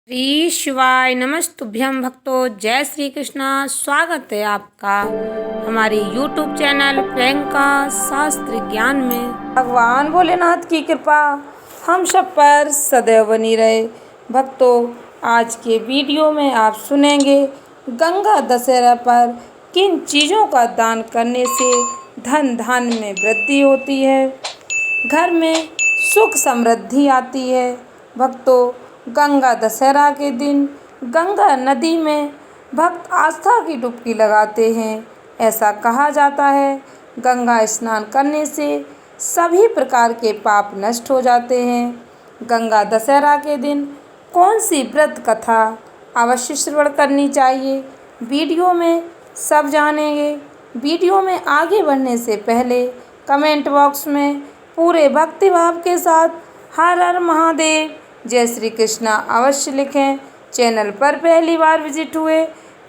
श्री शिवाय नमस्तुभ्यं भक्तों। जय श्री कृष्णा। स्वागत है आपका हमारे YouTube चैनल प्रियंका शास्त्र ज्ञान में। भगवान भोलेनाथ की कृपा हम सब पर सदैव बनी रहे। भक्तों, आज के वीडियो में आप सुनेंगे गंगा दशहरा पर किन चीज़ों का दान करने से धन धान्य में वृद्धि होती है, घर में सुख समृद्धि आती है। भक्तों, गंगा दशहरा के दिन गंगा नदी में भक्त आस्था की डुबकी लगाते हैं। ऐसा कहा जाता है, गंगा स्नान करने से सभी प्रकार के पाप नष्ट हो जाते हैं। गंगा दशहरा के दिन कौन सी व्रत कथा अवश्य श्रवण करनी चाहिए, वीडियो में सब जानेंगे। वीडियो में आगे बढ़ने से पहले कमेंट बॉक्स में पूरे भक्तिभाव के साथ हर हर महादेव, जय श्री कृष्णा अवश्य लिखें। चैनल पर पहली बार विजिट हुए,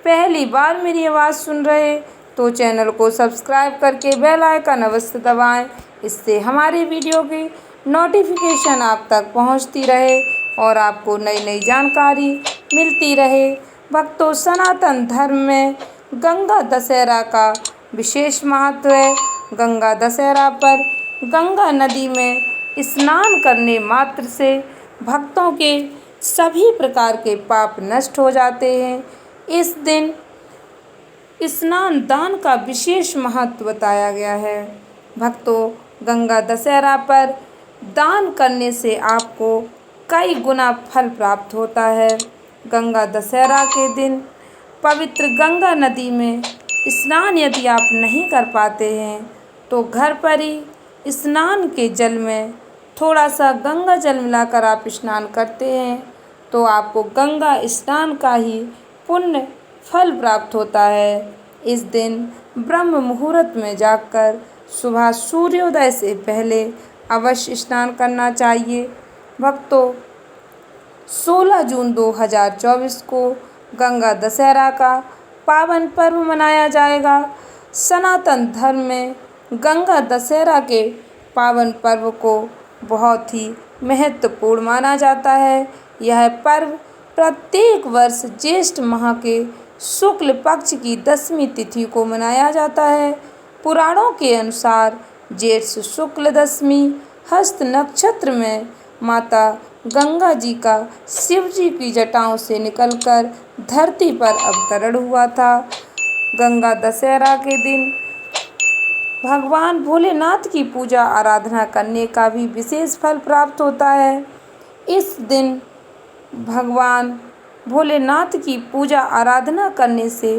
पहली बार मेरी आवाज़ सुन रहे तो चैनल को सब्सक्राइब करके बेल आइकन अवश्य दबाएं। इससे हमारी वीडियो की नोटिफिकेशन आप तक पहुंचती रहे और आपको नई नई जानकारी मिलती रहे। भक्तों, सनातन धर्म में गंगा दशहरा का विशेष महत्व है। गंगा दशहरा पर गंगा नदी में स्नान करने मात्र से भक्तों के सभी प्रकार के पाप नष्ट हो जाते हैं। इस दिन स्नान दान का विशेष महत्व बताया गया है। भक्तों, गंगा दशहरा पर दान करने से आपको कई गुना फल प्राप्त होता है। गंगा दशहरा के दिन पवित्र गंगा नदी में स्नान यदि आप नहीं कर पाते हैं तो घर पर ही स्नान के जल में थोड़ा सा गंगा जल मिलाकर आप स्नान करते हैं तो आपको गंगा स्नान का ही पुण्य फल प्राप्त होता है। इस दिन ब्रह्म मुहूर्त में जाकर सुबह सूर्योदय से पहले अवश्य स्नान करना चाहिए। भक्तों, 16 जून 2024 को गंगा दशहरा का पावन पर्व मनाया जाएगा। सनातन धर्म में गंगा दशहरा के पावन पर्व को बहुत ही महत्वपूर्ण माना जाता है। यह पर्व प्रत्येक वर्ष ज्येष्ठ माह के शुक्ल पक्ष की 10वीं तिथि को मनाया जाता है। पुराणों के अनुसार ज्येष्ठ शुक्ल दशमी हस्त नक्षत्र में माता गंगा जी का शिव जी की जटाओं से निकलकर धरती पर अवतरण हुआ था। गंगा दशहरा के दिन भगवान भोलेनाथ की पूजा आराधना करने का भी विशेष फल प्राप्त होता है। इस दिन भगवान भोलेनाथ की पूजा आराधना करने से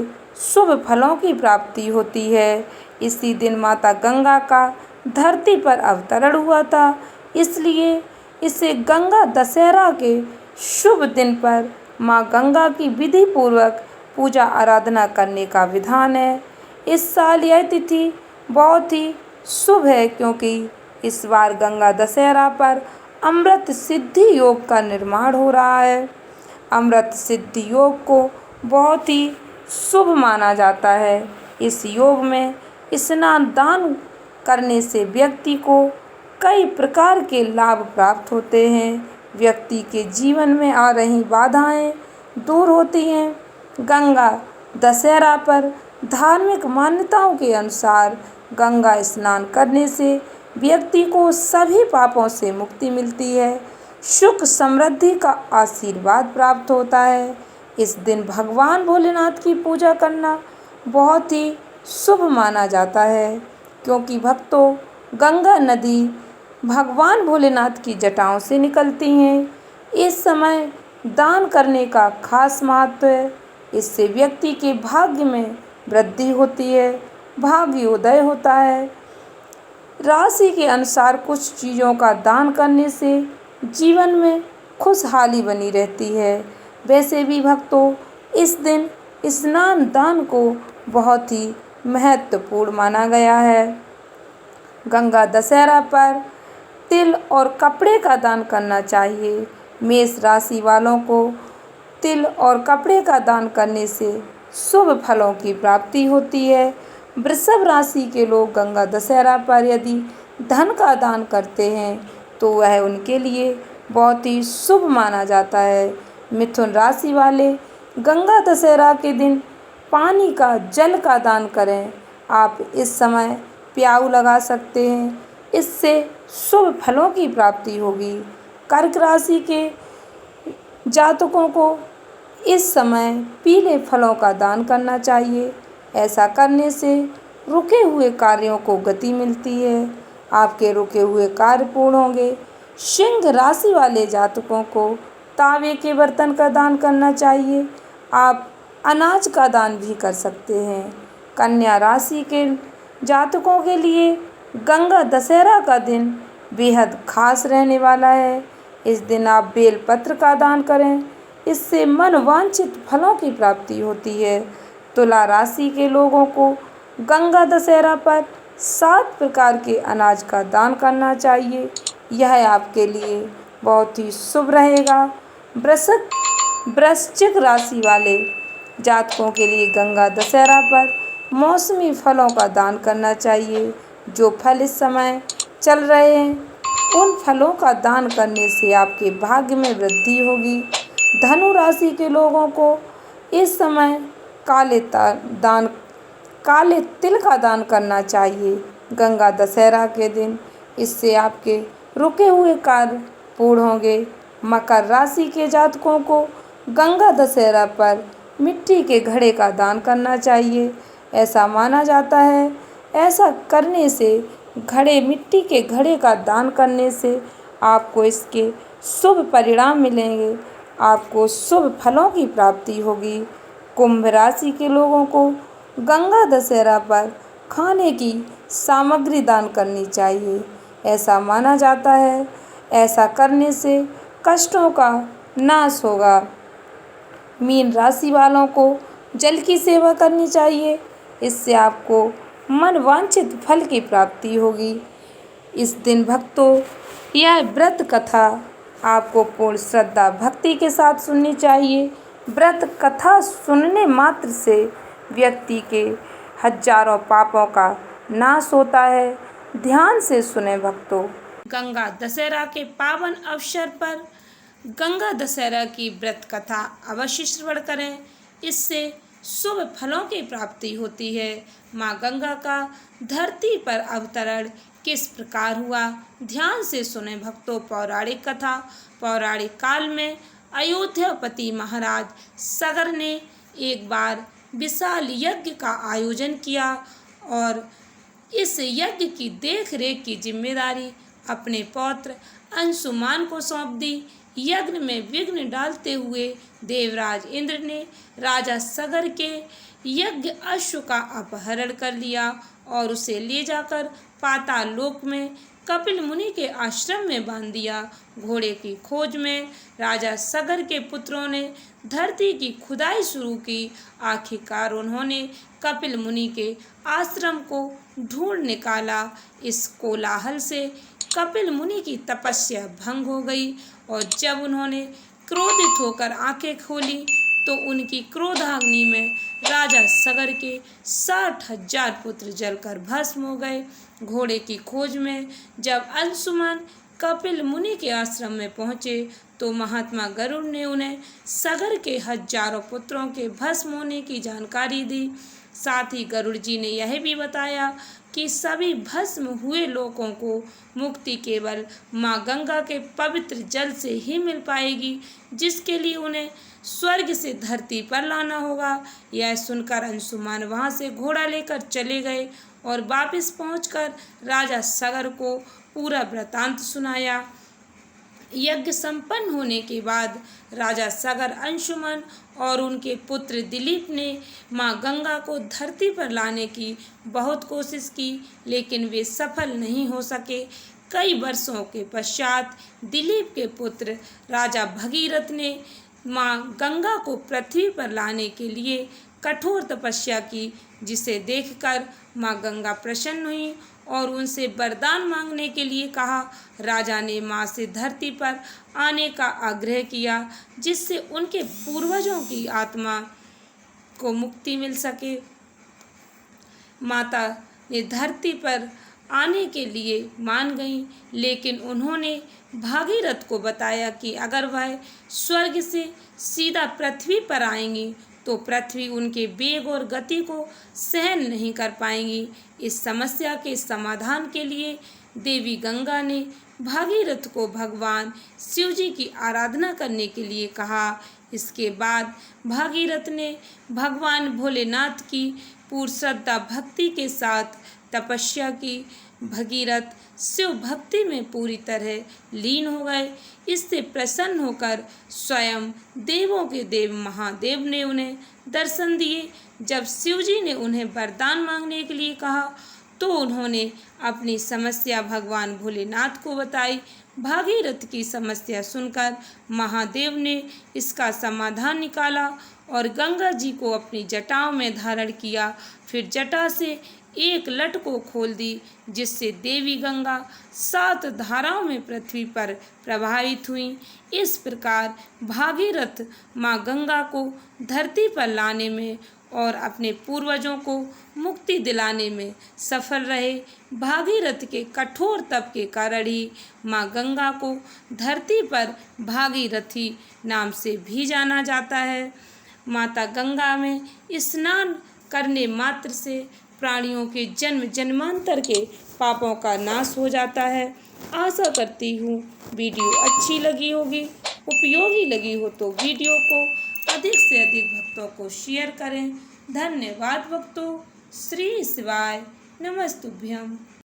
शुभ फलों की प्राप्ति होती है। इसी दिन माता गंगा का धरती पर अवतरण हुआ था, इसलिए इसे गंगा दशहरा के शुभ दिन पर माँ गंगा की विधि पूर्वक पूजा आराधना करने का विधान है। इस साल यह तिथि बहुत ही शुभ है क्योंकि इस बार गंगा दशहरा पर अमृत सिद्धि योग का निर्माण हो रहा है। अमृत सिद्धि योग को बहुत ही शुभ माना जाता है। इस योग में स्नान दान करने से व्यक्ति को कई प्रकार के लाभ प्राप्त होते हैं। व्यक्ति के जीवन में आ रही बाधाएं दूर होती हैं। गंगा दशहरा पर धार्मिक मान्यताओं के अनुसार गंगा स्नान करने से व्यक्ति को सभी पापों से मुक्ति मिलती है, सुख समृद्धि का आशीर्वाद प्राप्त होता है। इस दिन भगवान भोलेनाथ की पूजा करना बहुत ही शुभ माना जाता है क्योंकि भक्तों, गंगा नदी भगवान भोलेनाथ की जटाओं से निकलती हैं। इस समय दान करने का खास महत्व है। इससे व्यक्ति के भाग्य में वृद्धि होती है, भाग्योदय होता है। राशि के अनुसार कुछ चीज़ों का दान करने से जीवन में खुशहाली बनी रहती है। वैसे भी भक्तों, इस दिन स्नान दान को बहुत ही महत्वपूर्ण माना गया है। गंगा दशहरा पर तिल और कपड़े का दान करना चाहिए। मेष राशि वालों को तिल और कपड़े का दान करने से शुभ फलों की प्राप्ति होती है। वृषभ राशि के लोग गंगा दशहरा पर यदि धन का दान करते हैं तो वह उनके लिए बहुत ही शुभ माना जाता है। मिथुन राशि वाले गंगा दशहरा के दिन पानी का जल का दान करें। आप इस समय प्याऊ लगा सकते हैं, इससे शुभ फलों की प्राप्ति होगी। कर्क राशि के जातकों को इस समय पीले फलों का दान करना चाहिए। ऐसा करने से रुके हुए कार्यों को गति मिलती है, आपके रुके हुए कार्य पूर्ण होंगे। सिंह राशि वाले जातकों को तांबे के बर्तन का दान करना चाहिए। आप अनाज का दान भी कर सकते हैं। कन्या राशि के जातकों के लिए गंगा दशहरा का दिन बेहद खास रहने वाला है। इस दिन आप बेलपत्र का दान करें, इससे मनवांछित फलों की प्राप्ति होती है। तुला राशि के लोगों को गंगा दशहरा पर 7 प्रकार के अनाज का दान करना चाहिए, यह आपके लिए बहुत ही शुभ रहेगा। वृश्चिक राशि वाले जातकों के लिए गंगा दशहरा पर मौसमी फलों का दान करना चाहिए। जो फल इस समय चल रहे हैं, उन फलों का दान करने से आपके भाग्य में वृद्धि होगी। धनु राशि के लोगों को इस समय काले तिल का दान करना चाहिए गंगा दशहरा के दिन, इससे आपके रुके हुए कार्य पूर्ण होंगे। मकर राशि के जातकों को गंगा दशहरा पर मिट्टी के घड़े का दान करना चाहिए। ऐसा माना जाता है, ऐसा करने से मिट्टी के घड़े का दान करने से आपको इसके शुभ परिणाम मिलेंगे, आपको शुभ फलों की प्राप्ति होगी। कुंभ राशि के लोगों को गंगा दशहरा पर खाने की सामग्री दान करनी चाहिए। ऐसा माना जाता है, ऐसा करने से कष्टों का नाश होगा। मीन राशि वालों को जल की सेवा करनी चाहिए, इससे आपको मनवांछित फल की प्राप्ति होगी। इस दिन भक्तों, यह व्रत कथा आपको पूर्ण श्रद्धा भक्ति के साथ सुननी चाहिए। व्रत कथा सुनने मात्र से व्यक्ति के हजारों पापों का नाश होता है। ध्यान से सुने भक्तों। गंगा दशहरा के पावन अवसर पर गंगा दशहरा की व्रत कथा अवश्य श्रवण करें, इससे शुभ फलों की प्राप्ति होती है। माँ गंगा का धरती पर अवतरण किस प्रकार हुआ, ध्यान से सुने भक्तों। पौराणिक कथा। पौराणिक काल में अयोध्यापति महाराज सगर ने एक बार विशाल यज्ञ का आयोजन किया और इस यज्ञ की देख रेख की जिम्मेदारी अपने पौत्र अंशुमान को सौंप दी। यज्ञ में विघ्न डालते हुए देवराज इंद्र ने राजा सगर के यज्ञ अश्व का अपहरण कर लिया और उसे ले जाकर पाताल लोक में कपिल मुनि के आश्रम में बांध दिया। घोड़े की खोज में राजा सगर के पुत्रों ने धरती की खुदाई शुरू की। आखिरकार उन्होंने कपिल मुनि के आश्रम को ढूंढ निकाला। इस कोलाहल से कपिल मुनि की तपस्या भंग हो गई और जब उन्होंने क्रोधित होकर आंखें खोली तो उनकी क्रोधाग्नि में राजा सगर के 60,000 पुत्र जलकर भस्म हो गए। घोड़े की खोज में जब अंशुमन कपिल मुनि के आश्रम में पहुँचे तो महात्मा गरुड़ ने उन्हें सगर के हजारों पुत्रों के भस्म होने की जानकारी दी। साथ ही गरुड़ जी ने यह भी बताया कि सभी भस्म हुए लोगों को मुक्ति केवल माँ गंगा के पवित्र जल से ही मिल पाएगी, जिसके लिए उन्हें स्वर्ग से धरती पर लाना होगा। यह सुनकर अंशुमान वहाँ से घोड़ा लेकर चले गए और वापस पहुंचकर राजा सगर को पूरा वृतांत सुनाया। यज्ञ संपन्न होने के बाद राजा सगर, अंशुमन और उनके पुत्र दिलीप ने माँ गंगा को धरती पर लाने की बहुत कोशिश की, लेकिन वे सफल नहीं हो सके। कई वर्षों के पश्चात दिलीप के पुत्र राजा भगीरथ ने माँ गंगा को पृथ्वी पर लाने के लिए कठोर तपस्या की, जिसे देखकर माँ गंगा प्रसन्न हुई और उनसे वरदान मांगने के लिए कहा। राजा ने माँ से धरती पर आने का आग्रह किया, जिससे उनके पूर्वजों की आत्मा को मुक्ति मिल सके। माता ने धरती पर आने के लिए मान गईं, लेकिन उन्होंने भागीरथ को बताया कि अगर वह स्वर्ग से सीधा पृथ्वी पर आएंगी तो पृथ्वी उनके वेग और गति को सहन नहीं कर पाएंगी। इस समस्या के समाधान के लिए देवी गंगा ने भागीरथ को भगवान शिव जी की आराधना करने के लिए कहा। इसके बाद भागीरथ ने भगवान भोलेनाथ की पूर्ण श्रद्धा भक्ति के साथ तपस्या की। भगीरथ शिव भक्ति में पूरी तरह लीन हो गए। इससे प्रसन्न होकर स्वयं देवों के देव महादेव ने उन्हें दर्शन दिए। जब शिव जी ने उन्हें वरदान मांगने के लिए कहा तो उन्होंने अपनी समस्या भगवान भोलेनाथ को बताई। भागीरथ की समस्या सुनकर महादेव ने इसका समाधान निकाला और गंगा जी को अपनी जटाओं में धारण किया। फिर जटा से एक लट को खोल दी, जिससे देवी गंगा 7 धाराओं में पृथ्वी पर प्रवाहित हुई। इस प्रकार भागीरथ माँ गंगा को धरती पर लाने में और अपने पूर्वजों को मुक्ति दिलाने में सफल रहे। भागीरथ के कठोर तप के कारण ही माँ गंगा को धरती पर भागीरथी नाम से भी जाना जाता है। माता गंगा में स्नान करने मात्र से प्राणियों के जन्म जन्मांतर के पापों का नाश हो जाता है। आशा करती हूँ वीडियो अच्छी लगी होगी, उपयोगी लगी हो तो वीडियो को अधिक से अधिक भक्तों को शेयर करें। धन्यवाद भक्तों। श्री शिवाय नमस्तुभ्यम।